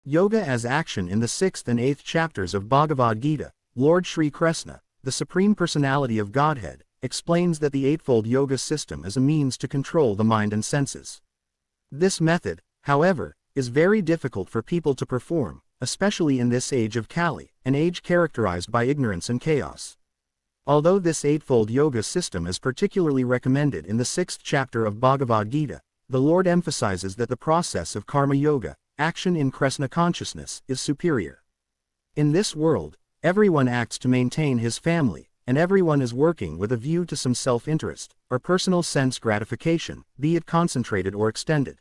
Yoga as action. In the 6th and 8th chapters of Bhagavad Gita, Lord Sri Krishna, the Supreme Personality of Godhead, explains that the Eightfold Yoga system is a means to control the mind and senses. This method, however, is very difficult for people to perform, especially in this age of Kali, an age characterized by ignorance and chaos. Although this Eightfold Yoga system is particularly recommended in the 6th chapter of Bhagavad Gita, the Lord emphasizes that the process of Karma Yoga, action in Krishna consciousness, is superior. In this world, everyone acts to maintain his family, and everyone is working with a view to some self-interest, or personal sense gratification, be it concentrated or extended.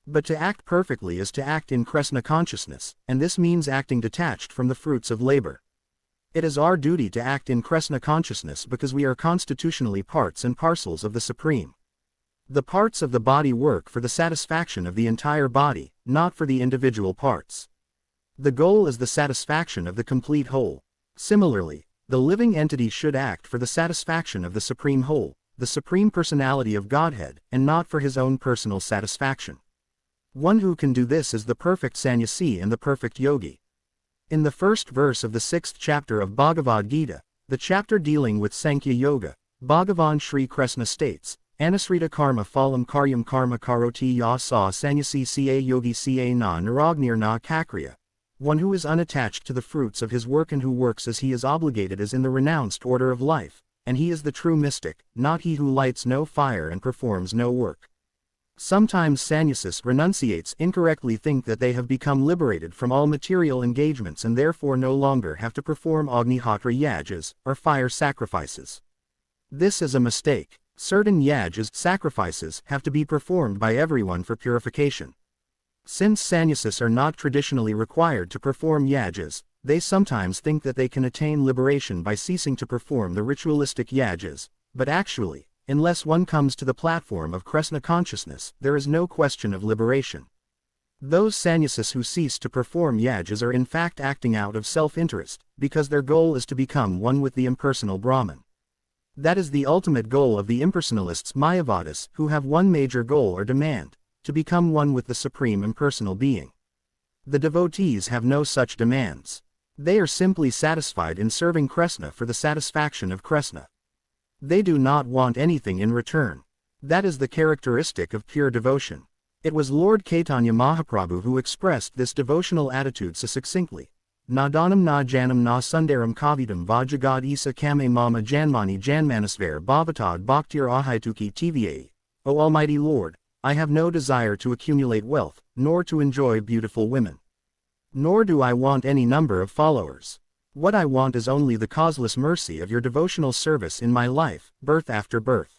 But to act perfectly is to act in Krishna consciousness, and this means acting detached from the fruits of labor. It is our duty to act in Krishna consciousness because we are constitutionally parts and parcels of the Supreme. The parts of the body work for the satisfaction of the entire body, not for the individual parts. The goal is the satisfaction of the complete whole. Similarly, the living entity should act for the satisfaction of the Supreme Whole, the Supreme Personality of Godhead, and not for his own personal satisfaction. One who can do this is the perfect sannyasi and the perfect yogi. In the first verse of the 6th chapter of Bhagavad Gita, the chapter dealing with Sankhya Yoga, Bhagavan Sri Krishna states, Anasrita karma phalam karyam karma karoti ya sa sannyasi ca yogi ca na niragnir na kakriya. One who is unattached to the fruits of his work and who works as he is obligated is in the renounced order of life, and he is the true mystic, not he who lights no fire and performs no work. Sometimes sannyasis renunciates incorrectly think that they have become liberated from all material engagements and therefore no longer have to perform Agnihotra yajas, or fire sacrifices. This is a mistake. Certain yajas, sacrifices, have to be performed by everyone for purification. Since sannyasis are not traditionally required to perform yajas, they sometimes think that they can attain liberation by ceasing to perform the ritualistic yajas, but actually, unless one comes to the platform of Krishna consciousness, there is no question of liberation. Those sannyasis who cease to perform yajas are in fact acting out of self-interest, because their goal is to become one with the impersonal Brahman. That is the ultimate goal of the impersonalists Mayavadis, who have one major goal or demand, to become one with the Supreme Impersonal Being. The devotees have no such demands. They are simply satisfied in serving Krishna for the satisfaction of Krishna. They do not want anything in return. That is the characteristic of pure devotion. It was Lord Caitanya Mahaprabhu who expressed this devotional attitude so succinctly. Na danam na janam na sundaram kavidam vajagad isa kame mama janmani janmanasver bhavatad bhaktir ahituki tva. O Almighty Lord, I have no desire to accumulate wealth, nor to enjoy beautiful women. Nor do I want any number of followers. What I want is only the causeless mercy of your devotional service in my life, birth after birth.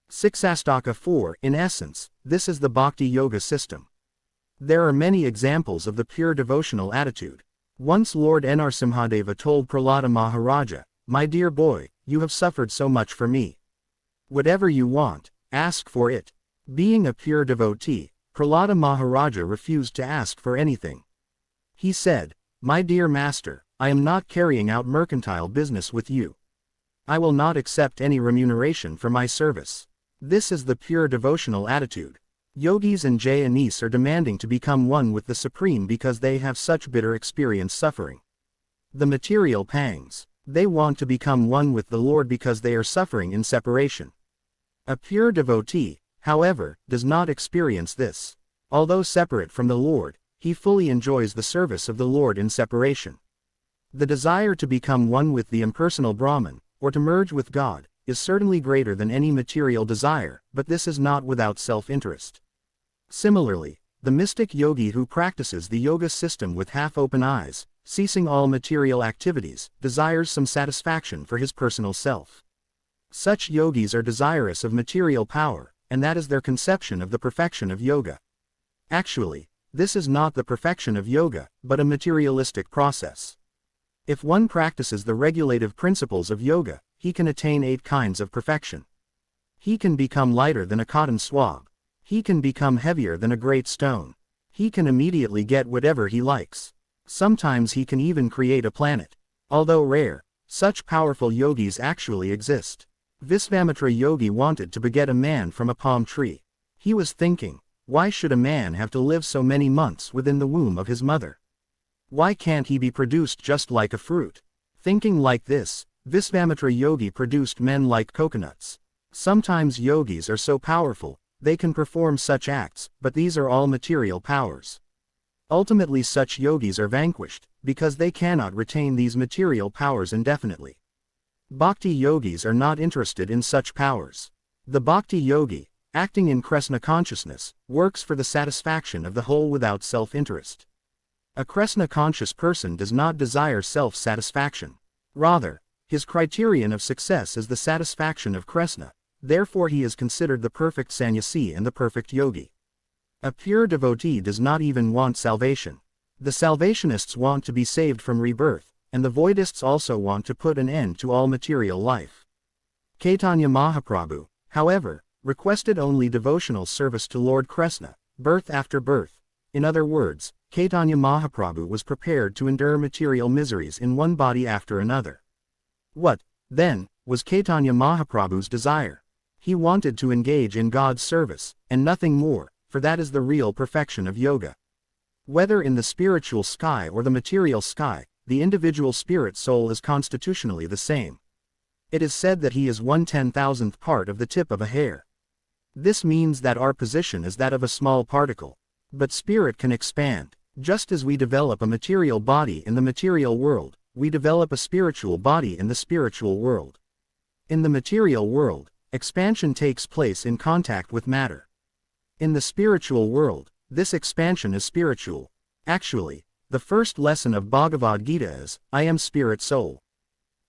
6 4. In essence, this is the Bhakti Yoga system. There are many examples of the pure devotional attitude. Once Lord Nrsimhadeva told Prahlada Maharaja, "My dear boy, you have suffered so much for me. Whatever you want, ask for it." Being a pure devotee, Prahlada Maharaja refused to ask for anything. He said, "My dear master, I am not carrying out mercantile business with you. I will not accept any remuneration for my service." This is the pure devotional attitude. Yogis and Jainis are demanding to become one with the Supreme because they have such bitter experience suffering. The material pangs. They want to become one with the Lord because they are suffering in separation. A pure devotee, however, does not experience this. Although separate from the Lord, he fully enjoys the service of the Lord in separation. The desire to become one with the impersonal Brahman, or to merge with God, is certainly greater than any material desire, but this is not without self-interest. Similarly, the mystic yogi who practices the yoga system with half-open eyes, ceasing all material activities, desires some satisfaction for his personal self. Such yogis are desirous of material power, and that is their conception of the perfection of yoga. Actually, this is not the perfection of yoga, but a materialistic process. If one practices the regulative principles of yoga, he can attain 8 kinds of perfection. He can become lighter than a cotton swab. He can become heavier than a great stone. He can immediately get whatever he likes. Sometimes he can even create a planet. Although rare, such powerful yogis actually exist. Visvamitra Yogi wanted to beget a man from a palm tree. He was thinking, Why should a man have to live so many months within the womb of his mother? Why can't he be produced just like a fruit? Thinking like this, Visvamitra Yogi produced men like coconuts. Sometimes yogis are so powerful, they can perform such acts, but these are all material powers. Ultimately such yogis are vanquished, because they cannot retain these material powers indefinitely. Bhakti yogis are not interested in such powers. The bhakti yogi, acting in Krishna consciousness, works for the satisfaction of the whole without self-interest. A Krishna-conscious person does not desire self-satisfaction. Rather, his criterion of success is the satisfaction of Krishna, therefore he is considered the perfect sannyasi and the perfect yogi. A pure devotee does not even want salvation. The salvationists want to be saved from rebirth, and the voidists also want to put an end to all material life. Caitanya Mahaprabhu, however, requested only devotional service to Lord Krishna, birth after birth. In other words, Caitanya Mahaprabhu was prepared to endure material miseries in one body after another. What, then, was Caitanya Mahaprabhu's desire? He wanted to engage in God's service, and nothing more, for that is the real perfection of yoga. Whether in the spiritual sky or the material sky, the individual spirit soul is constitutionally the same. It is said that he is 1/10,000th part of the tip of a hair. This means that our position is that of a small particle. But spirit can expand. Just as we develop a material body in the material world, we develop a spiritual body in the spiritual world. In the material world, expansion takes place in contact with matter. In the spiritual world, this expansion is spiritual. Actually, the first lesson of Bhagavad Gita is, I am spirit soul.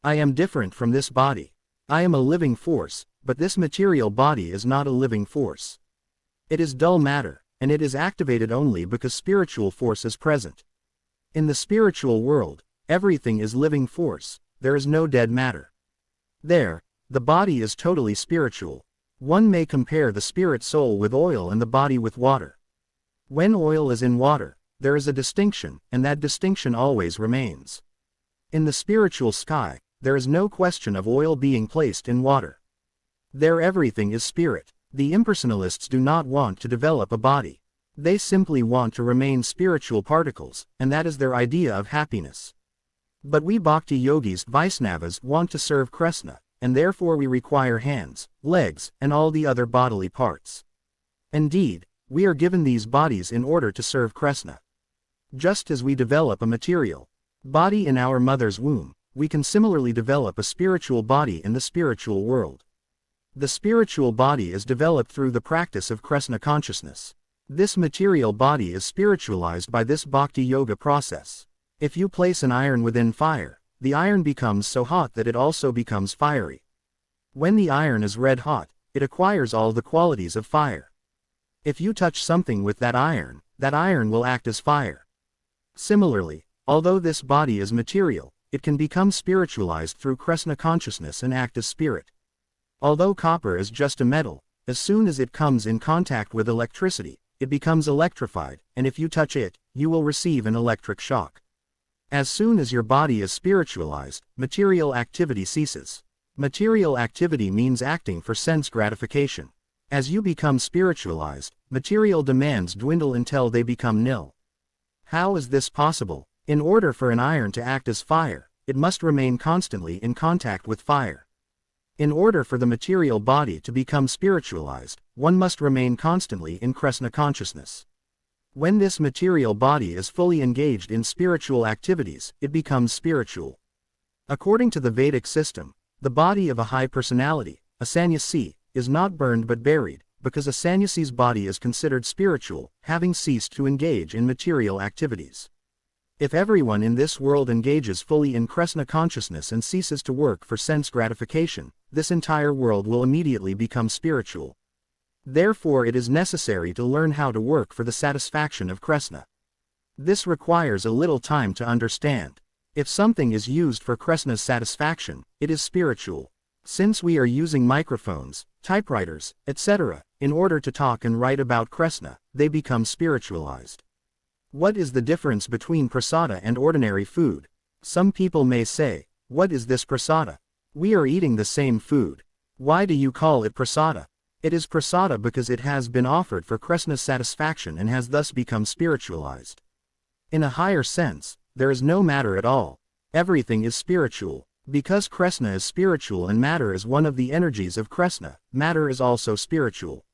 I am different from this body. I am a living force, but this material body is not a living force. It is dull matter, and it is activated only because spiritual force is present. In the spiritual world, everything is living force, there is no dead matter. There, the body is totally spiritual. One may compare the spirit soul with oil and the body with water. When oil is in water, there is a distinction, and that distinction always remains. In the spiritual sky, there is no question of oil being placed in water. There everything is spirit. The impersonalists do not want to develop a body. They simply want to remain spiritual particles, and that is their idea of happiness. But we bhakti yogis Vaisnavas want to serve Krishna, and therefore we require hands, legs, and all the other bodily parts. Indeed, we are given these bodies in order to serve Krishna. Just as we develop a material body in our mother's womb, we can similarly develop a spiritual body in the spiritual world. The spiritual body is developed through the practice of Krishna consciousness. This material body is spiritualized by this bhakti yoga process. If you place an iron within fire, the iron becomes so hot that it also becomes fiery. When the iron is red hot, it acquires all the qualities of fire. If you touch something with that iron will act as fire. Similarly, although this body is material, it can become spiritualized through Krishna consciousness and act as spirit. Although copper is just a metal, as soon as it comes in contact with electricity, it becomes electrified, and if you touch it, you will receive an electric shock. As soon as your body is spiritualized, material activity ceases. Material activity means acting for sense gratification. As you become spiritualized, material demands dwindle until they become nil. How is this possible? In order for an iron to act as fire, it must remain constantly in contact with fire. In order for the material body to become spiritualized, one must remain constantly in Krishna consciousness. When this material body is fully engaged in spiritual activities, it becomes spiritual. According to the Vedic system, the body of a high personality, a sannyasi, is not burned but buried, because a sannyasi's body is considered spiritual, having ceased to engage in material activities. If everyone in this world engages fully in Krishna consciousness and ceases to work for sense gratification, this entire world will immediately become spiritual. Therefore it is necessary to learn how to work for the satisfaction of Krishna. This requires a little time to understand. If something is used for Krishna's satisfaction, it is spiritual. Since we are using microphones, typewriters, etc., in order to talk and write about Krishna, they become spiritualized. What is the difference between prasada and ordinary food? Some people may say, what is this prasada? We are eating the same food. Why do you call it prasada? It is prasada because it has been offered for Krishna's satisfaction and has thus become spiritualized. In a higher sense, there is no matter at all. Everything is spiritual. Because Krishna is spiritual and matter is one of the energies of Krishna, matter is also spiritual.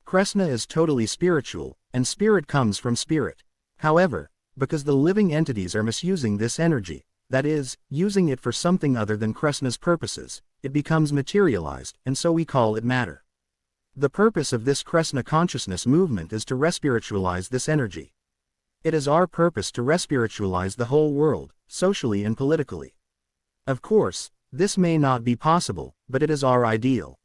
Krishna is totally spiritual, and spirit comes from spirit. However, because the living entities are misusing this energy, that is, using it for something other than Krishna's purposes, it becomes materialized, and so we call it matter. The purpose of this Krishna consciousness movement is to respiritualize this energy. It is our purpose to respiritualize the whole world, socially and politically. Of course, this may not be possible, but it is our ideal.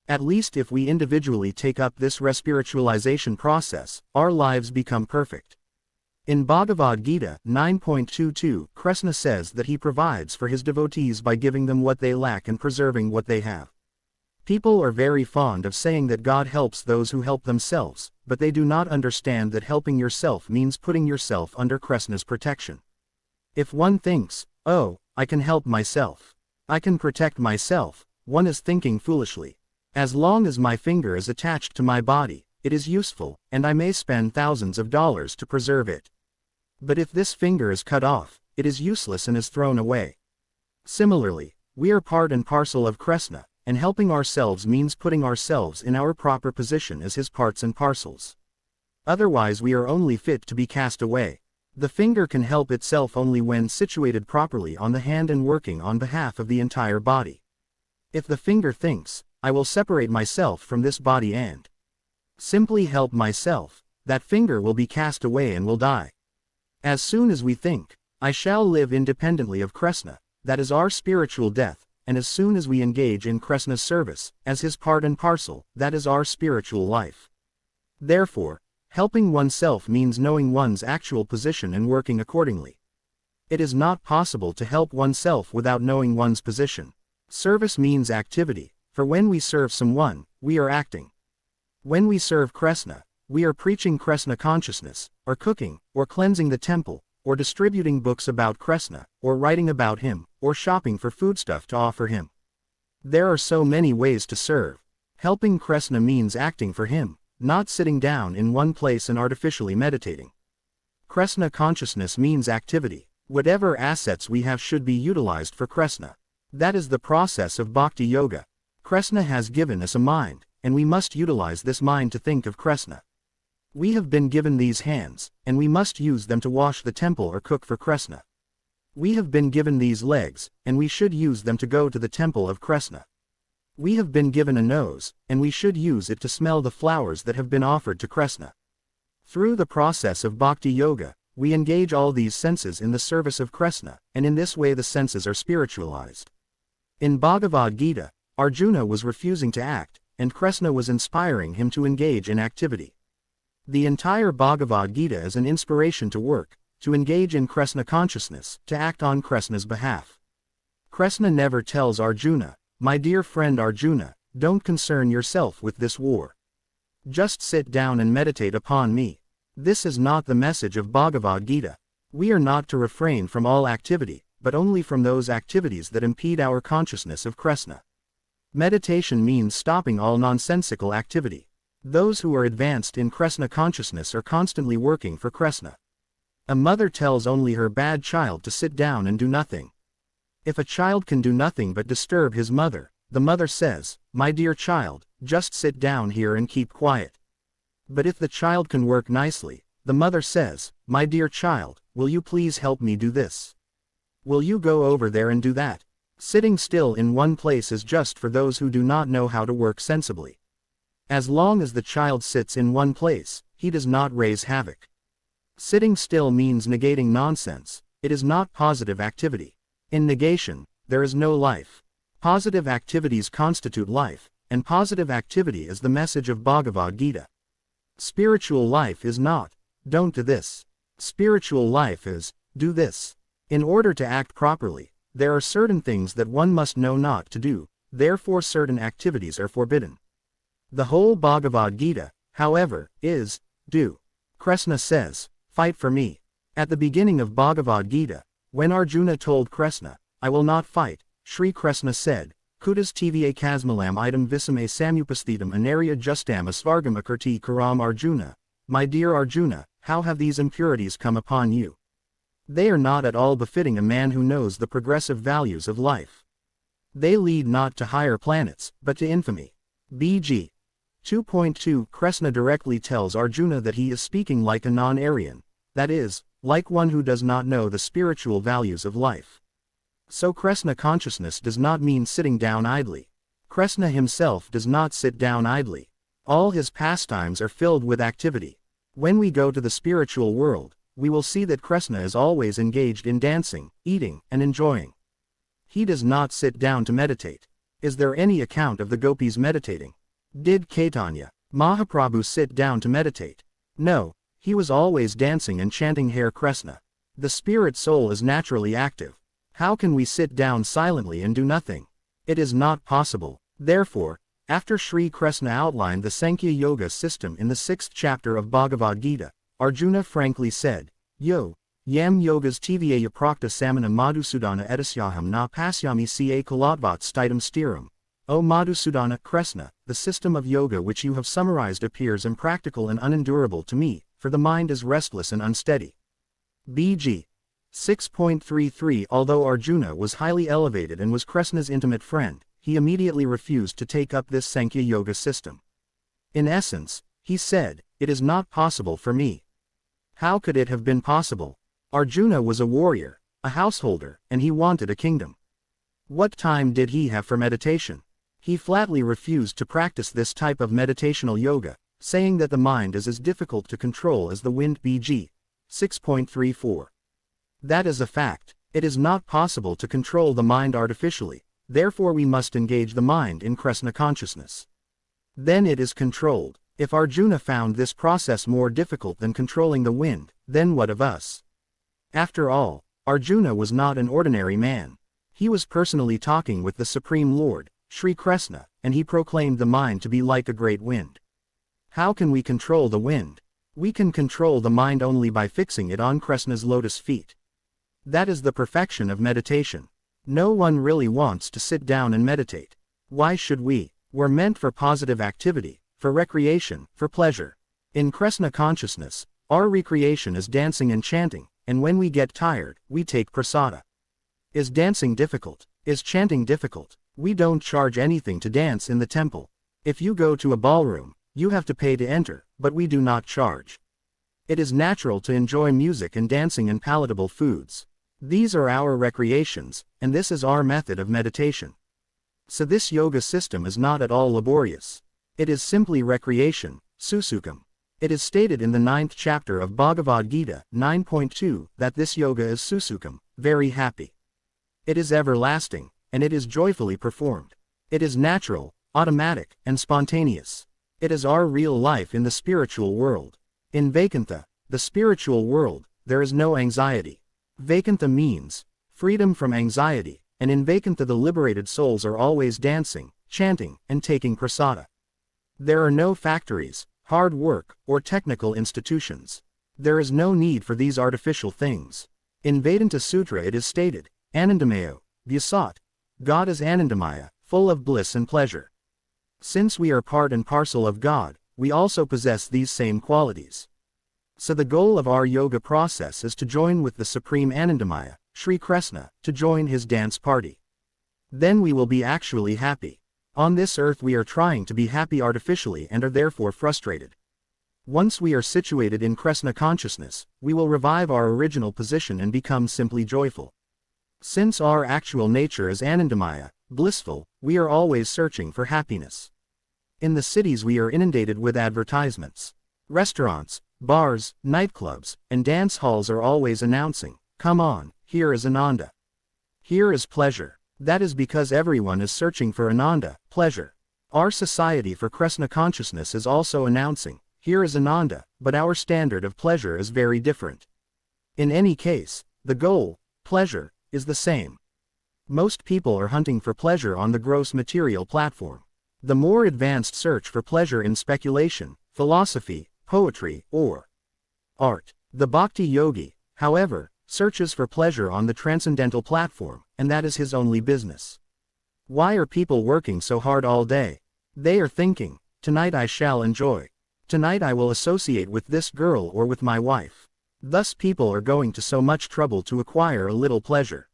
At least if we individually take up this respiritualization process, our lives become perfect. In Bhagavad Gita 9.22, Krishna says that he provides for his devotees by giving them what they lack and preserving what they have. People are very fond of saying that God helps those who help themselves, but they do not understand that helping yourself means putting yourself under Krishna's protection. If one thinks, "Oh, I can help myself. I can protect myself," one is thinking foolishly. As long as my finger is attached to my body, it is useful, and I may spend thousands of dollars to preserve it. But if this finger is cut off, it is useless and is thrown away. Similarly, we are part and parcel of Krishna, and helping ourselves means putting ourselves in our proper position as his parts and parcels. Otherwise we are only fit to be cast away. The finger can help itself only when situated properly on the hand and working on behalf of the entire body. If the finger thinks, "I will separate myself from this body and simply help myself," that finger will be cast away and will die. As soon as we think, "I shall live independently of Krishna," that is our spiritual death, and as soon as we engage in Krishna's service, as his part and parcel, that is our spiritual life. Therefore, helping oneself means knowing one's actual position and working accordingly. It is not possible to help oneself without knowing one's position. Service means activity, for when we serve someone, we are acting. When we serve Krishna, we are preaching Krishna consciousness, or cooking, or cleansing the temple, or distributing books about Krishna, or writing about him, or shopping for foodstuff to offer him. There are so many ways to serve. Helping Krishna means acting for him, not sitting down in one place and artificially meditating. Krishna consciousness means activity. Whatever assets we have should be utilized for Krishna. That is the process of Bhakti Yoga. Krishna has given us a mind, and we must utilize this mind to think of Krishna. We have been given these hands, and we must use them to wash the temple or cook for Krishna. We have been given these legs, and we should use them to go to the temple of Krishna. We have been given a nose, and we should use it to smell the flowers that have been offered to Krishna. Through the process of Bhakti Yoga, we engage all these senses in the service of Krishna, and in this way the senses are spiritualized. In Bhagavad Gita, Arjuna was refusing to act, and Krishna was inspiring him to engage in activity. The entire Bhagavad Gita is an inspiration to work, to engage in Krishna consciousness, to act on Krishna's behalf. Krishna never tells Arjuna, "My dear friend Arjuna, don't concern yourself with this war. Just sit down and meditate upon me." This is not the message of Bhagavad Gita. We are not to refrain from all activity, but only from those activities that impede our consciousness of Krishna. Meditation means stopping all nonsensical activity. Those who are advanced in Krishna consciousness are constantly working for Krishna. A mother tells only her bad child to sit down and do nothing. If a child can do nothing but disturb his mother, the mother says, "My dear child, just sit down here and keep quiet." But if the child can work nicely, the mother says, "My dear child, will you please help me do this? Will you go over there and do that?" Sitting still in one place is just for those who do not know how to work sensibly. As long as the child sits in one place, he does not raise havoc. Sitting still means negating nonsense. It is not positive activity. In negation, there is no life. Positive activities constitute life, and positive activity is the message of Bhagavad Gita. Spiritual life is not, "Don't do this." Spiritual life is, "Do this." In order to act properly, there are certain things that one must know not to do, therefore certain activities are forbidden. The whole Bhagavad Gita, however, is, "Do." Krishna says, "Fight for me." At the beginning of Bhagavad Gita, when Arjuna told Krishna, "I will not fight," Sri Krishna said, Kutas tva kasmalam item visame samupasthitam anaria justam asvargam akirti karam Arjuna. My dear Arjuna, how have these impurities come upon you? They are not at all befitting a man who knows the progressive values of life. They lead not to higher planets, but to infamy. BG 2.2 Kresna directly tells Arjuna that he is speaking like a non-Aryan, that is, like one who does not know the spiritual values of life. So Kresna consciousness does not mean sitting down idly. Kresna himself does not sit down idly. All his pastimes are filled with activity. When we go to the spiritual world, we will see that Kresna is always engaged in dancing, eating, and enjoying. He does not sit down to meditate. Is there any account of the gopis meditating? Did Caitanya Mahaprabhu sit down to meditate? No, he was always dancing and chanting Hare Kresna. The spirit soul is naturally active. How can we sit down silently and do nothing? It is not possible. Therefore, after Sri Kresna outlined the Sankhya Yoga system in the 6th chapter of Bhagavad Gita, Arjuna frankly said, Yo, yam yogas tvaya prakta samana madhusudana etasyaham na pasyami ca kalatvat stitam stiram. O Madhusudana, Kresna, the system of yoga which you have summarized appears impractical and unendurable to me, for the mind is restless and unsteady. BG 6.33 Although Arjuna was highly elevated and was Kresna's intimate friend, he immediately refused to take up this Sankhya Yoga system. In essence, he said, it is not possible for me. How could it have been possible? Arjuna was a warrior, a householder, and he wanted a kingdom. What time did he have for meditation? He flatly refused to practice this type of meditational yoga, saying that the mind is as difficult to control as the wind. BG 6.34. That is a fact. It is not possible to control the mind artificially, therefore we must engage the mind in Kresna consciousness. Then it is controlled. If Arjuna found this process more difficult than controlling the wind, then what of us? After all, Arjuna was not an ordinary man. He was personally talking with the Supreme Lord, Sri Kresna, and he proclaimed the mind to be like a great wind. How can we control the wind? We can control the mind only by fixing it on Kresna's lotus feet. That is the perfection of meditation. No one really wants to sit down and meditate. Why should we? We're meant for positive activity, for recreation, for pleasure. In Kresna consciousness, our recreation is dancing and chanting, and when we get tired, we take prasada. Is dancing difficult? Is chanting difficult? We don't charge anything to dance in the temple. If you go to a ballroom, you have to pay to enter, but we do not charge. It is natural to enjoy music and dancing and palatable foods. These are our recreations, and this is our method of meditation. So this yoga system is not at all laborious. It is simply recreation, susukam. It is stated in the 9th chapter of Bhagavad Gita, 9.2, that this yoga is susukam, very happy. It is everlasting, and it is joyfully performed. It is natural, automatic, and spontaneous. It is our real life in the spiritual world. In Vaikunta, the spiritual world, there is no anxiety. Vaikunta means freedom from anxiety, and in Vaikunta the liberated souls are always dancing, chanting, and taking prasada. There are no factories, hard work, or technical institutions. There is no need for these artificial things. In Vedanta Sutra it is stated, Anandamayo, Vyasat. God is Anandamaya, full of bliss and pleasure. Since we are part and parcel of God, we also possess these same qualities. So the goal of our yoga process is to join with the Supreme Anandamaya, Sri Kresna, to join his dance party. Then we will be actually happy. On this earth we are trying to be happy artificially and are therefore frustrated. Once we are situated in Kresna consciousness, we will revive our original position and become simply joyful. Since our actual nature is Anandamaya, blissful, we are always searching for happiness. In the cities we are inundated with advertisements. Restaurants, bars, nightclubs, and dance halls are always announcing, come on, here is Ananda. Here is pleasure. That is because everyone is searching for Ananda, pleasure. Our Society for Kresna Consciousness is also announcing, here is Ananda, but our standard of pleasure is very different. In any case, the goal, pleasure, is the same. Most people are hunting for pleasure on the gross material platform. The more advanced search for pleasure in speculation, philosophy, poetry, or art. The bhakti yogi, however, searches for pleasure on the transcendental platform, and that is his only business. Why are people working so hard all day? They are thinking, tonight I shall enjoy. Tonight I will associate with this girl or with my wife. Thus people are going to so much trouble to acquire a little pleasure.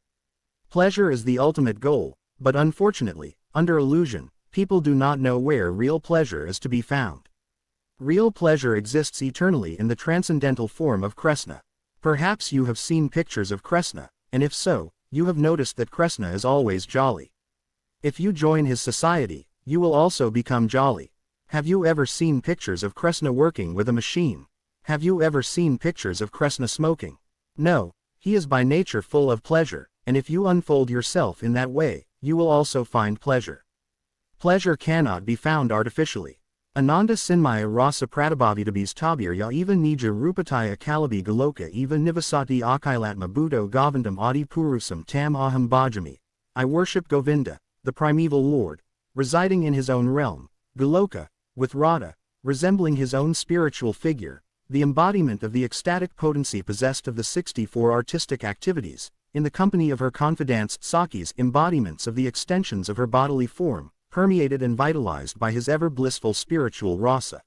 Pleasure is the ultimate goal, but unfortunately, under illusion, people do not know where real pleasure is to be found. Real pleasure exists eternally in the transcendental form of Krishna. Perhaps you have seen pictures of Krishna, and if so, you have noticed that Krishna is always jolly. If you join his society, you will also become jolly. Have you ever seen pictures of Krishna working with a machine? Have you ever seen pictures of Krishna smoking? No, he is by nature full of pleasure, and if you unfold yourself in that way, you will also find pleasure. Pleasure cannot be found artificially. Ananda Sinmaya Rasa Pratibhavidabhis Tabirya Eva Nija Rupataya Kalabi Galoka Eva Nivasati Akailatma Buddho Govindam Adi Purusam Tam Aham Bhajami. I worship Govinda, the primeval Lord, residing in his own realm, Goloka, with Radha, resembling his own spiritual figure, the embodiment of the ecstatic potency possessed of the 64 artistic activities, in the company of her confidants Sakis, embodiments of the extensions of her bodily form, permeated and vitalized by his ever blissful spiritual rasa.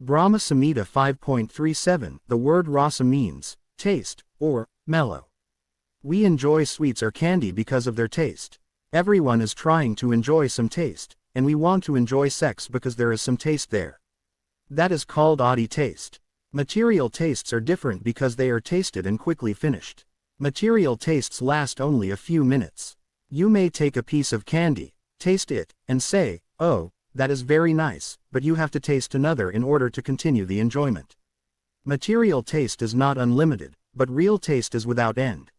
Brahma Samhita 5.37, the word rasa means taste, or mellow. We enjoy sweets or candy because of their taste. Everyone is trying to enjoy some taste, and we want to enjoy sex because there is some taste there. That is called adi taste. Material tastes are different because they are tasted and quickly finished. Material tastes last only a few minutes. You may take a piece of candy, taste it, and say, oh, that is very nice, but you have to taste another in order to continue the enjoyment. Material taste is not unlimited, but real taste is without end.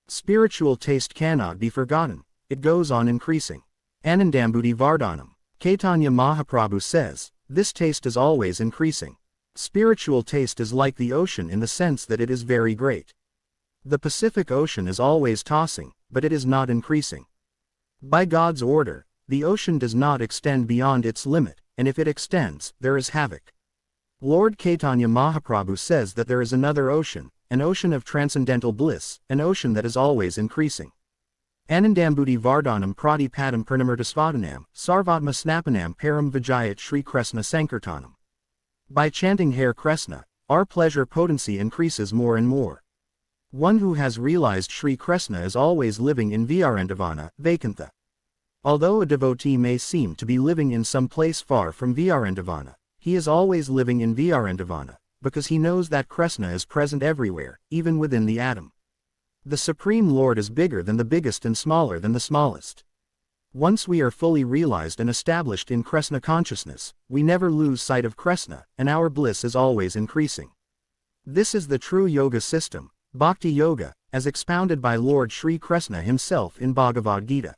Spiritual taste cannot be forgotten, it goes on increasing. Anandambudhi Vardhanam. Caitanya Mahaprabhu says, this taste is always increasing. Spiritual taste is like the ocean in the sense that it is very great. The Pacific Ocean is always tossing, but it is not increasing. By God's order, the ocean does not extend beyond its limit, and if it extends, there is havoc. Lord Caitanya Mahaprabhu says that there is another ocean, an ocean of transcendental bliss, an ocean that is always increasing. Anandambudhi Vardhanam Pradipadam Purnamurtasvadanam, Sarvatma Snapanam Param Vijayat Shri Krishna Sankirtanam. By chanting Hare Krishna, our pleasure potency increases more and more. One who has realized Shri Krishna is always living in Vrindavana, Vaikuntha. Although a devotee may seem to be living in some place far from Vrindavana, he is always living in Vrindavana, because he knows that Krishna is present everywhere, even within the atom. The Supreme Lord is bigger than the biggest and smaller than the smallest. Once we are fully realized and established in Krishna consciousness, we never lose sight of Krishna, and our bliss is always increasing. This is the true yoga system, Bhakti Yoga, as expounded by Lord Shri Krishna himself in Bhagavad Gita.